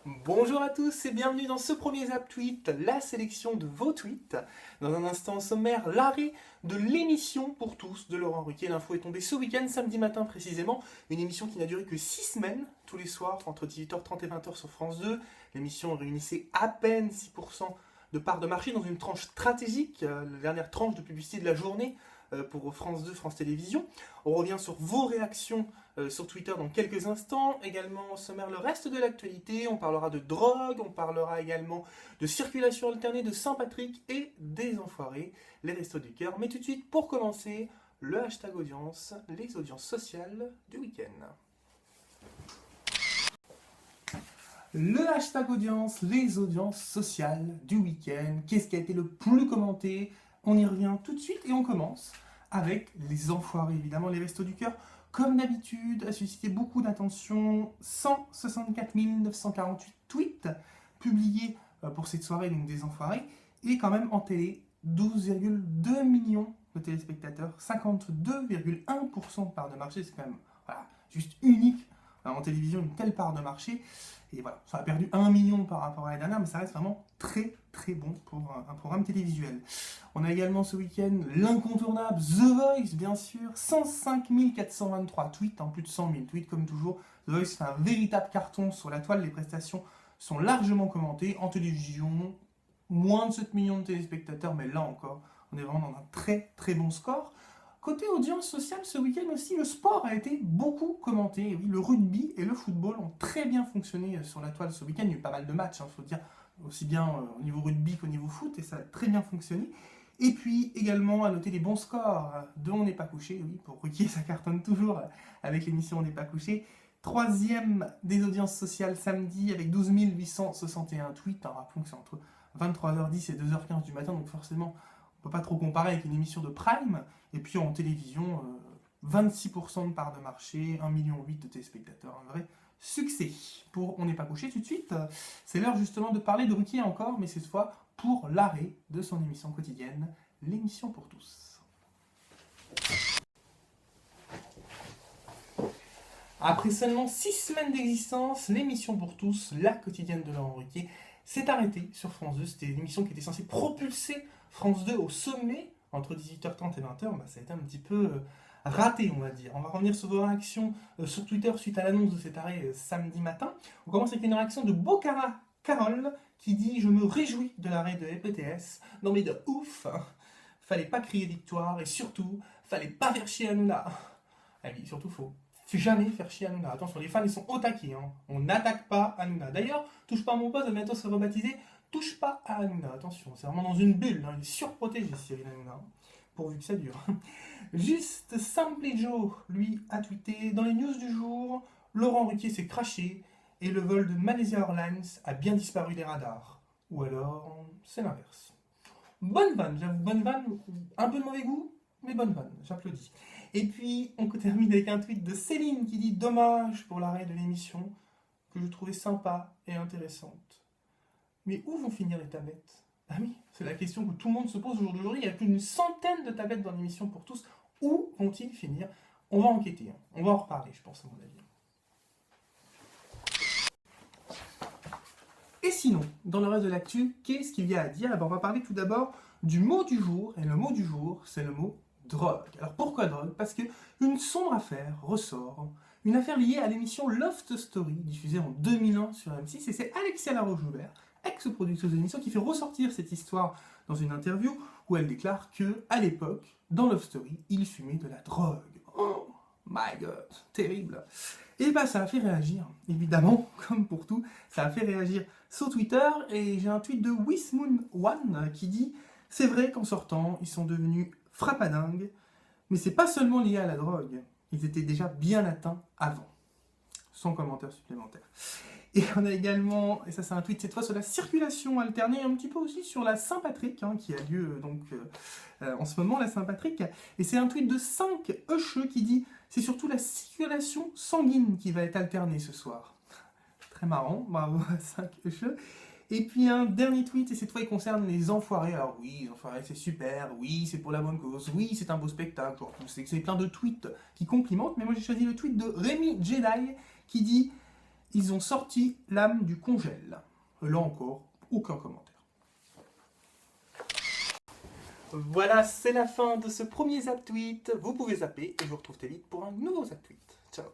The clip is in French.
Bonjour à tous et bienvenue dans ce premier Zap Tweet, la sélection de vos tweets. Dans un instant au sommaire, l'arrêt de l'émission pour tous de Laurent Ruquier. L'info est tombée ce week-end, samedi matin précisément. Une émission qui n'a duré que 6 semaines, tous les soirs, entre 18h30 et 20h sur France 2. L'émission réunissait à peine 6% de parts de marché dans une tranche stratégique, la dernière tranche de publicité de la journée pour France 2, France Télévisions. On revient sur vos réactions sur Twitter dans quelques instants. Également au sommaire le reste de l'actualité. On parlera de drogue, on parlera également de circulation alternée, de Saint-Patrick et des enfoirés, les restos du cœur. Mais tout de suite, pour commencer, le hashtag audience, les audiences sociales du week-end. Le hashtag audience, les audiences sociales du week-end. Qu'est-ce qui a été le plus commenté? On y revient tout de suite et on commence avec les enfoirés. Évidemment, les restos du cœur, comme d'habitude, a suscité beaucoup d'attention. 164 948 tweets publiés pour cette soirée, donc des enfoirés. Et quand même en télé, 12,2 millions de téléspectateurs, 52,1% de part de marché. C'est quand même juste unique en télévision, une telle part de marché. Et voilà, ça a perdu 1 million par rapport à l'année dernière, mais ça reste vraiment très très bon pour un programme télévisuel. On a également ce week-end l'incontournable The Voice, bien sûr, 105 423 tweets, en plus de 100 000 tweets comme toujours. The Voice fait un véritable carton sur la toile, les prestations sont largement commentées en télévision, moins de 7 millions de téléspectateurs, mais là encore, on est vraiment dans un très très bon score. Côté audience sociale, ce week-end aussi, le sport a été beaucoup commenté. Et oui, le rugby et le football ont très bien fonctionné sur la toile ce week-end. Il y a eu pas mal de matchs, il faut dire, aussi bien au niveau rugby qu'au niveau foot, et ça a très bien fonctionné. Et puis également à noter les bons scores de On n'est pas couché. Oui, pour Ruquier, ça cartonne toujours avec l'émission On n'est pas couché. Troisième des audiences sociales samedi avec 12 861 tweets. Rappelons que c'est entre 23h10 et 2h15 du matin, donc forcément, on ne peut pas trop comparer avec une émission de prime. Et puis en télévision, 26% de part de marché, 1,8 million de téléspectateurs, un vrai succès. Pour On n'est pas couché tout de suite, c'est l'heure justement de parler de Ruquier encore, mais cette fois pour l'arrêt de son émission quotidienne, l'émission pour tous. Après seulement 6 semaines d'existence, l'émission pour tous, la quotidienne de Laurent Ruquier, s'est arrêtée sur France 2. C'était une émission qui était censée propulser France 2 au sommet entre 18h30 et 20h. Ça a été un petit peu raté, on va dire. On va revenir sur vos réactions sur Twitter suite à l'annonce de cet arrêt samedi matin. On commence avec une réaction de Bocara Carole qui dit « Je me réjouis de l'arrêt de EPTS. Non mais de ouf, fallait pas crier victoire et surtout, fallait pas faire chier Hanouna. » Elle dit surtout faux. Jamais faire chier Hanouna. Attention, les fans ils sont au taquet. On n'attaque pas Hanouna. D'ailleurs, Touche pas à mon poste va bientôt se rebaptiser Touche pas à Hanouna. Attention, c'est vraiment dans une bulle. Il est surprotégé Cyril Hanouna. Pourvu que ça dure. Juste Simply Joe, lui, a tweeté dans les news du jour, Laurent Ruquier s'est craché et le vol de Malaysia Airlines a bien disparu des radars. Ou alors, c'est l'inverse. Bonne vanne, j'avoue, bonne vanne, un peu de mauvais goût, mais bonne vanne, j'applaudis. Et puis, on termine avec un tweet de Céline qui dit « Dommage pour l'arrêt de l'émission, que je trouvais sympa et intéressante. Mais où vont finir les tablettes ?» Ah oui, c'est la question que tout le monde se pose aujourd'hui. Il y a plus d'une centaine de tablettes dans l'émission pour tous. Où vont-ils finir? On va enquêter, on va en reparler, je pense, à mon avis. Et sinon, dans le reste de l'actu, qu'est-ce qu'il y a à dire? On va parler tout d'abord du mot du jour. Et le mot du jour, c'est le mot drogue. Alors pourquoi drogue? Parce qu'une sombre affaire ressort. Une affaire liée à l'émission Loft Story, diffusée en 2001 sur M6. Et c'est Alexia Laroche-Joubert, ex-productrice de l'émission, qui fait ressortir cette histoire dans une interview où elle déclare que, à l'époque, dans Love Story, il fumait de la drogue. Oh my god, terrible. Et ça a fait réagir, évidemment, comme pour tout, ça a fait réagir sur Twitter, et j'ai un tweet de Wismoon1 qui dit « C'est vrai qu'en sortant, ils sont devenus frappadingues, mais c'est pas seulement lié à la drogue, ils étaient déjà bien atteints avant. » Sans commentaire supplémentaire. Et on a également, et ça c'est un tweet cette fois sur la circulation alternée, un petit peu aussi sur la Saint-Patrick, qui a lieu en ce moment, la Saint-Patrick. Et c'est un tweet de 5 Echeux qui dit « C'est surtout la circulation sanguine qui va être alternée ce soir. » Très marrant, bravo à 5 Echeux. Et puis un dernier tweet, et cette fois il concerne les enfoirés. Alors oui, les enfoirés c'est super, oui c'est pour la bonne cause, oui c'est un beau spectacle, c'est plein de tweets qui complimentent, mais moi j'ai choisi le tweet de Rémi Jedi qui dit ils ont sorti l'âme du congèle. Là encore, aucun commentaire. Voilà, c'est la fin de ce premier Zap Tweet. Vous pouvez zapper et je vous retrouve très vite pour un nouveau Zap Tweet. Ciao.